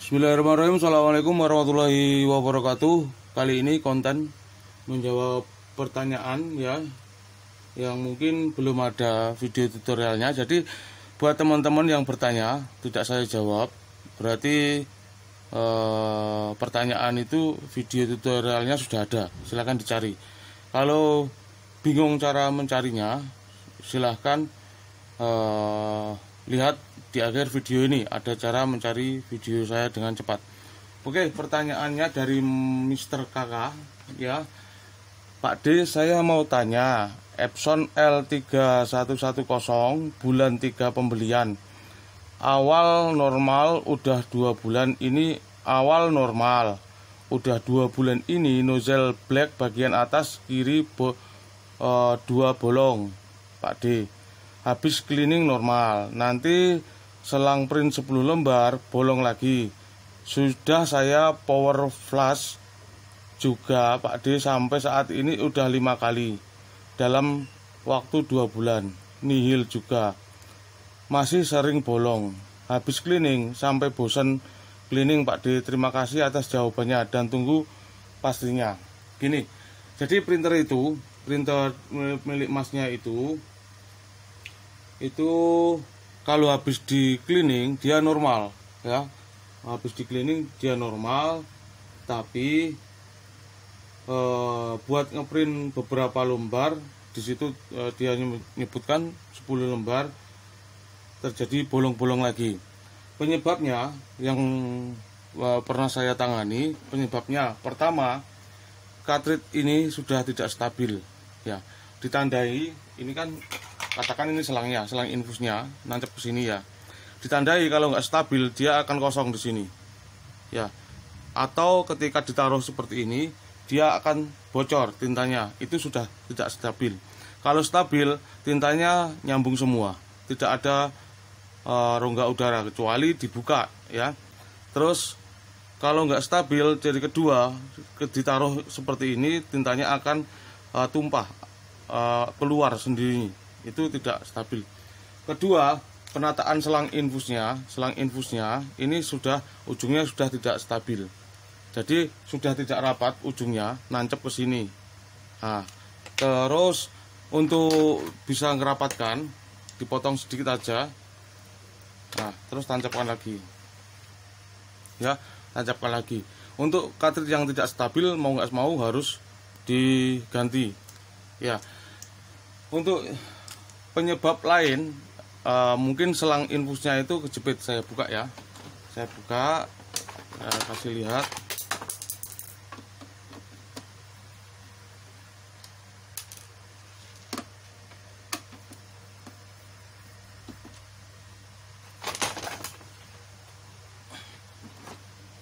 Bismillahirrahmanirrahim. Assalamualaikum warahmatullahi wabarakatuh. Kali ini konten menjawab pertanyaan ya, yang mungkin belum ada video tutorialnya. Jadi buat teman-teman yang bertanya tidak saya jawab, berarti pertanyaan itu video tutorialnya sudah ada, silahkan dicari. Kalau bingung cara mencarinya, silahkan lihat di akhir video ini, ada cara mencari video saya dengan cepat. Oke, pertanyaannya dari Mr. Kakak ya. Pak D, saya mau tanya, Epson L3110 bulan 3 pembelian. Awal normal udah 2 bulan ini, awal normal udah 2 bulan ini nozzle black bagian atas kiri 2 bolong Pak D. Habis cleaning normal, nanti selang print 10 lembar bolong lagi. Sudah saya power flush juga Pak D, sampai saat ini udah 5 kali dalam waktu 2 bulan. Nihil juga, masih sering bolong. Habis cleaning sampai bosan cleaning Pak D. Terima kasih atas jawabannya dan tunggu pastinya. Gini, jadi printer milik masnya itu kalau habis di cleaning dia normal ya, habis di cleaning dia normal, tapi buat ngeprint beberapa lembar di situ dia menyebutkan 10 lembar terjadi bolong-bolong lagi. Penyebabnya yang pernah saya tangani, penyebabnya pertama, cartridge ini sudah tidak stabil ya. Ditandai ini kan, katakan ini selangnya, selang infusnya nancep ke sini ya. Ditandai kalau nggak stabil dia akan kosong di sini ya. Atau ketika ditaruh seperti ini dia akan bocor tintanya, itu sudah tidak stabil. Kalau stabil tintanya nyambung semua, tidak ada rongga udara kecuali dibuka ya. Terus kalau nggak stabil, jadi kedua ditaruh seperti ini tintanya akan tumpah keluar sendiri, itu tidak stabil. Kedua, penataan selang infusnya ini ujungnya sudah tidak stabil. Jadi sudah tidak rapat ujungnya, nancep ke sini. Nah, terus untuk bisa ngerapatkan, dipotong sedikit aja. Nah, terus tancapkan lagi. Ya, tancapkan lagi. Untuk cartridge yang tidak stabil, mau nggak mau harus diganti. Ya. Untuk penyebab lain, mungkin selang infusnya itu kejepit. Saya buka ya, saya buka, kasih lihat.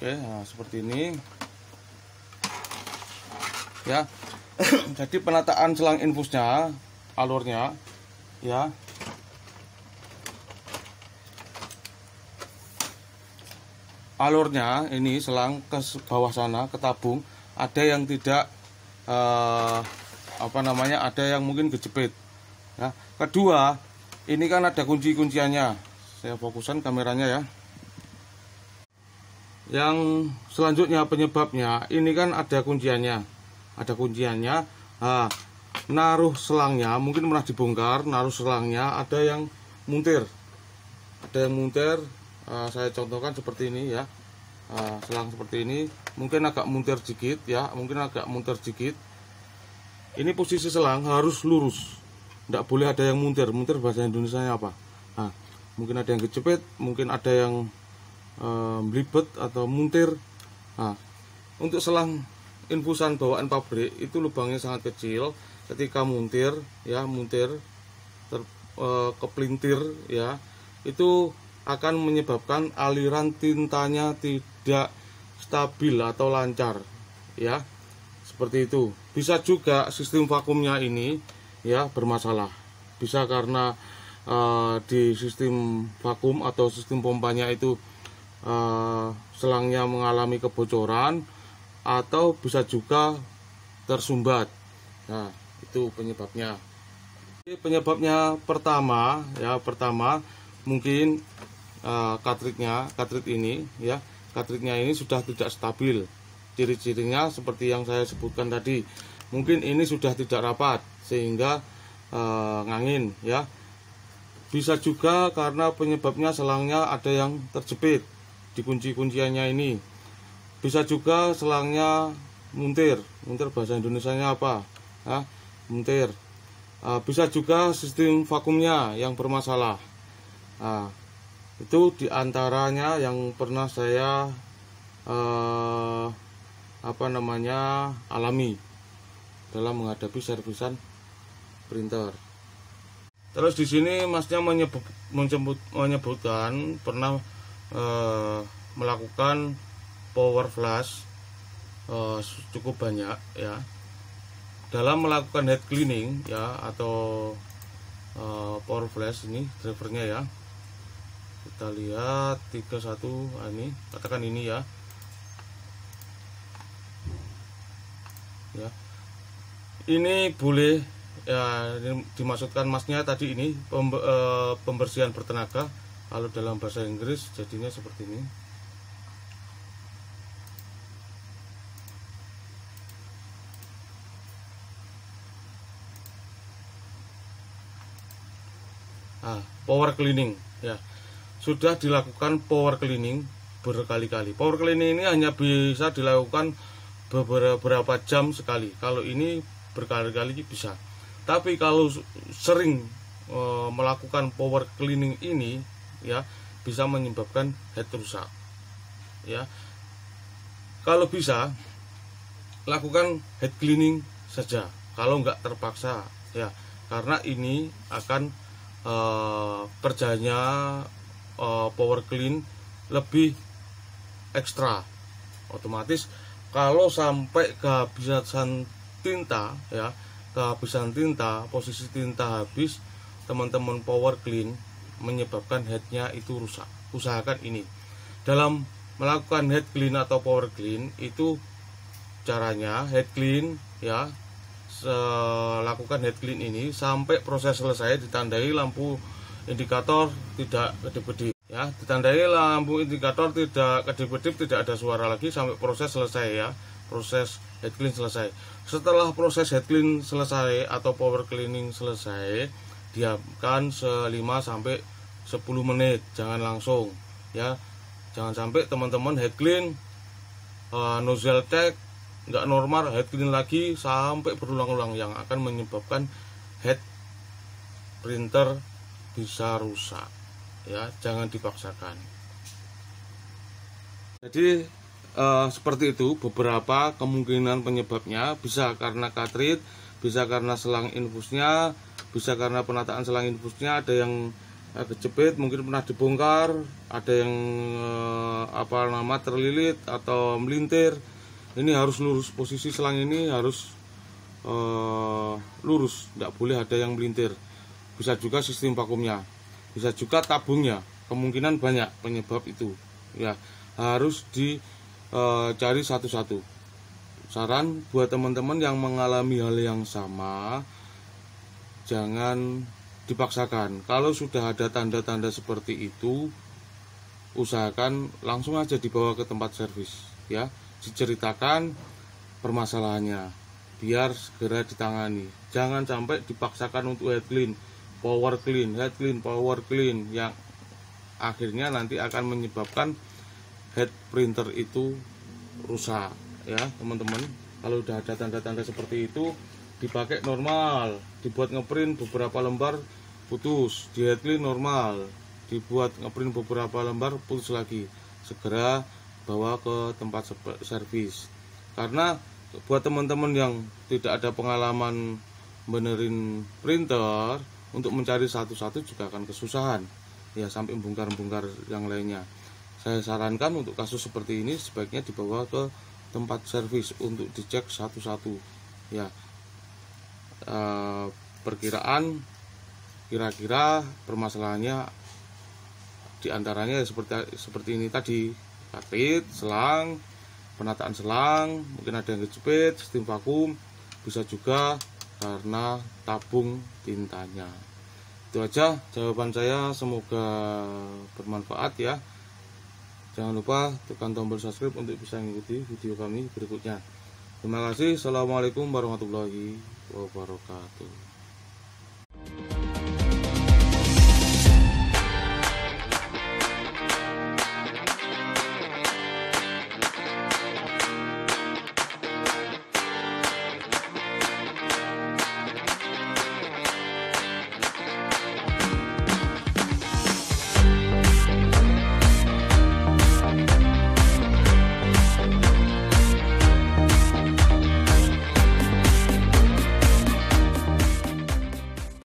Oke, nah seperti ini ya. Jadi penataan selang infusnya, alurnya ya, alurnya ini selang ke bawah sana, ke tabung, ada yang tidak ada yang mungkin kejepit ya. Kedua, ini kan ada kunci-kunciannya, saya fokuskan kameranya ya. Yang selanjutnya penyebabnya, ini kan ada kunciannya, nah, naruh selangnya mungkin pernah dibongkar, naruh selangnya ada yang muntir, saya contohkan seperti ini ya. Selang seperti ini mungkin agak muntir dikit ya, ini posisi selang harus lurus, tidak boleh ada yang muntir bahasa Indonesianya apa. Nah, mungkin ada yang kejepit, mungkin ada yang belibet atau muntir. Nah, untuk selang infusan bawaan pabrik itu lubangnya sangat kecil, ketika muntir kepelintir ya, itu akan menyebabkan aliran tintanya tidak stabil atau lancar ya, seperti itu. Bisa juga sistem vakumnya ini ya bermasalah, bisa karena di sistem vakum atau sistem pompanya itu selangnya mengalami kebocoran, atau bisa juga tersumbat. Nah, itu penyebabnya. Penyebabnya pertama mungkin cartridge ini ya, cartridge-nya ini sudah tidak stabil. Ciri-cirinya seperti yang saya sebutkan tadi, mungkin ini sudah tidak rapat sehingga ngangin ya. Bisa juga karena penyebabnya selangnya ada yang terjepit di kunci-kunciannya ini. Bisa juga selangnya muntir bahasa Indonesianya apa? Muntir. Bisa juga sistem vakumnya yang bermasalah. Itu diantaranya yang pernah saya alami dalam menghadapi servisan printer. Terus di sini masnya menyebutkan pernah melakukan power flash cukup banyak ya. Dalam melakukan head cleaning ya atau power flash ini drivernya ya. Kita lihat 31 ini, katakan ini ya. Ya. Ini boleh ya, dimaksudkan masnya tadi ini pembersihan bertenaga. Kalau dalam bahasa Inggris jadinya seperti ini. Power cleaning ya. Sudah dilakukan power cleaning berkali-kali. Power cleaning ini hanya bisa dilakukan beberapa jam sekali. Kalau ini berkali-kali bisa. Tapi kalau sering melakukan power cleaning ini ya, bisa menyebabkan head rusak. Ya. Kalau bisa lakukan head cleaning saja. Kalau nggak terpaksa ya, karena ini akan kerjanya power clean lebih ekstra. Otomatis kalau sampai kehabisan tinta ya, posisi tinta habis, teman-teman power clean menyebabkan headnya itu rusak. Usahakan ini dalam melakukan head clean atau power clean itu caranya head clean ya, lakukan head clean ini sampai proses selesai, ditandai lampu indikator tidak kedip-kedip ya, ditandai lampu indikator tidak kedip-kedip, tidak ada suara lagi sampai proses selesai ya, proses head clean selesai. Setelah proses head clean selesai atau power cleaning selesai, diamkan 5 sampai 10 menit, jangan langsung ya. Jangan sampai teman-teman head clean nozzle check nggak normal, head clean lagi sampai berulang-ulang, yang akan menyebabkan head printer bisa rusak ya. Jangan dipaksakan. Jadi seperti itu beberapa kemungkinan penyebabnya. Bisa karena cartridge, bisa karena selang infusnya, bisa karena penataan selang infusnya ada yang kejepit, mungkin pernah dibongkar, ada yang terlilit atau melintir. Ini harus lurus, posisi selang ini harus lurus, tidak boleh ada yang melintir. Bisa juga sistem vakumnya, bisa juga tabungnya, kemungkinan banyak penyebab itu ya, harus dicari satu-satu. Saran buat teman-teman yang mengalami hal yang sama, jangan dipaksakan. Kalau sudah ada tanda-tanda seperti itu, usahakan langsung aja dibawa ke tempat servis ya, diceritakan permasalahannya biar segera ditangani. Jangan sampai dipaksakan untuk head clean, power clean, head clean, power clean, yang akhirnya nanti akan menyebabkan head printer itu rusak ya teman-teman. Kalau udah ada tanda-tanda seperti itu, dipakai normal, dibuat ngeprint beberapa lembar putus, di head clean normal, dibuat ngeprint beberapa lembar putus lagi, segera bawa ke tempat servis. Karena buat teman-teman yang tidak ada pengalaman benerin printer, untuk mencari satu-satu juga akan kesusahan ya, sampai bongkar-bongkar yang lainnya. Saya sarankan untuk kasus seperti ini sebaiknya dibawa ke tempat servis untuk dicek satu-satu ya. Perkiraan kira-kira permasalahannya diantaranya seperti ini tadi: cartridge, selang, penataan selang, mungkin ada yang kejepit, sistem vakum, bisa juga karena tabung tintanya. Itu aja jawaban saya, semoga bermanfaat ya. Jangan lupa tekan tombol subscribe untuk bisa mengikuti video kami berikutnya. Terima kasih. Assalamualaikum warahmatullahi wabarakatuh.